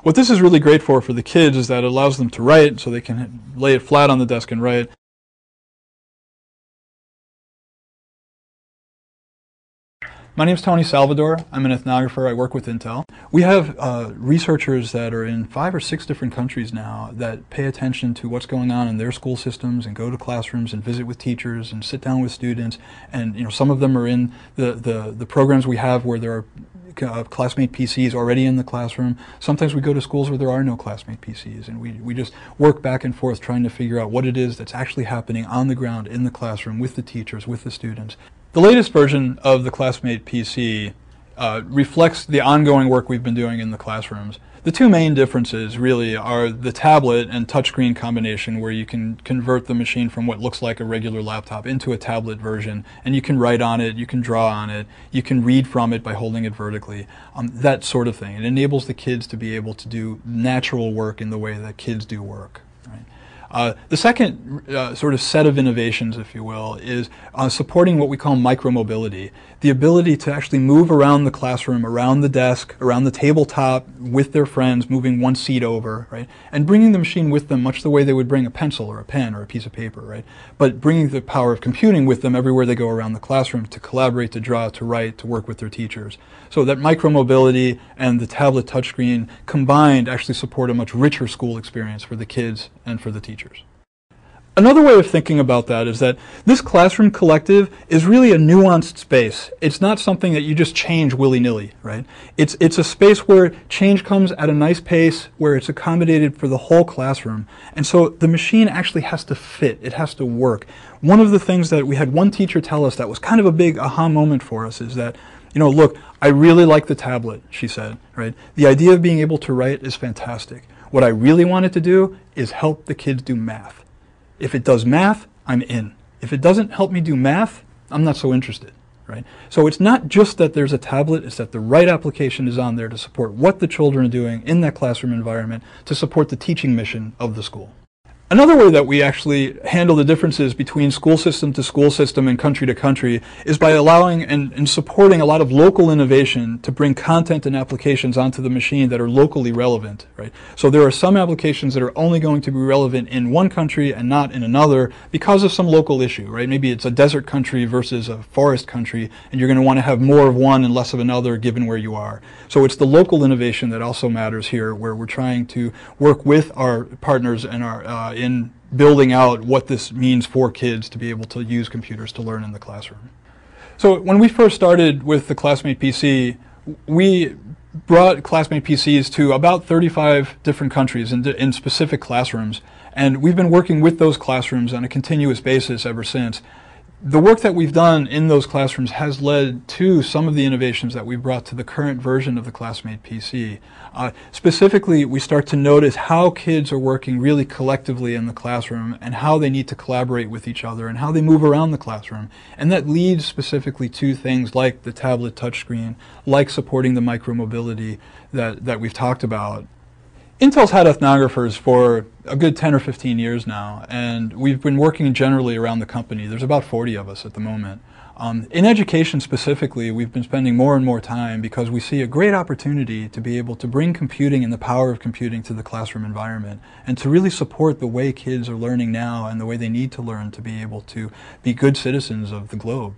What this is really great for the kids is that it allows them to write, so they can lay it flat on the desk and write. My name is Tony Salvador. I'm an ethnographer. I work with Intel. We have researchers that are in 5 or 6 different countries now that pay attention to what's going on in their school systems and go to classrooms and visit with teachers and sit down with students. And some of them are in the programs we have where there are classmate PCs already in the classroom. Sometimes we go to schools where there are no classmate PCs, and we just work back and forth trying to figure out what it is that's actually happening on the ground in the classroom with the teachers, with the students. The latest version of the classmate PC reflects the ongoing work we've been doing in the classrooms. The 2 main differences really are the tablet and touchscreen combination, where you can convert the machine from what looks like a regular laptop into a tablet version, and you can write on it, you can draw on it, you can read from it by holding it vertically, that sort of thing. It enables the kids to be able to do natural work in the way that kids do work. The second sort of set of innovations, if you will, is supporting what we call micromobility, the ability to actually move around the classroom, around the desk, around the tabletop with their friends, moving one seat over, right? And bringing the machine with them much the way they would bring a pencil or a pen or a piece of paper, right? But bringing the power of computing with them everywhere they go around the classroom to collaborate, to draw, to write, to work with their teachers. So that micromobility and the tablet touchscreen combined actually support a much richer school experience for the kids and for the teachers. Another way of thinking about that is that this classroom collective is really a nuanced space. It's not something that you just change willy-nilly, right? It's a space where change comes at a nice pace, where it's accommodated for the whole classroom. And so the machine actually has to fit. It has to work. One of the things that we had one teacher tell us that was kind of a big aha moment for us is that, look, I really like the tablet, she said, right? The idea of being able to write is fantastic. What I really wanted to do is help the kids do math. If it does math, I'm in. If it doesn't help me do math, I'm not so interested, right? So it's not just that there's a tablet, it's that the right application is on there to support what the children are doing in that classroom environment to support the teaching mission of the school. Another way that we actually handle the differences between school system to school system and country to country is by allowing and supporting a lot of local innovation to bring content and applications onto the machine that are locally relevant, right? So there are some applications that are only going to be relevant in one country and not in another because of some local issue, right? Maybe it's a desert country versus a forest country, and you're going to want to have more of one and less of another given where you are. So it's the local innovation that also matters here, where we're trying to work with our partners and our in building out what this means for kids to be able to use computers to learn in the classroom. So when we first started with the Classmate PC, we brought Classmate PCs to about 35 different countries in specific classrooms, and we've been working with those classrooms on a continuous basis ever since. The work that we've done in those classrooms has led to some of the innovations that we've brought to the current version of the Classmate PC. Specifically, we start to notice how kids are working really collectively in the classroom and how they need to collaborate with each other and how they move around the classroom. And that leads specifically to things like the tablet touchscreen, like supporting the micromobility that we've talked about. Intel's had ethnographers for a good 10 or 15 years now, and we've been working generally around the company. There's about 40 of us at the moment. In education specifically, we've been spending more and more time because we see a great opportunity to be able to bring computing and the power of computing to the classroom environment and to really support the way kids are learning now and the way they need to learn to be able to be good citizens of the globe.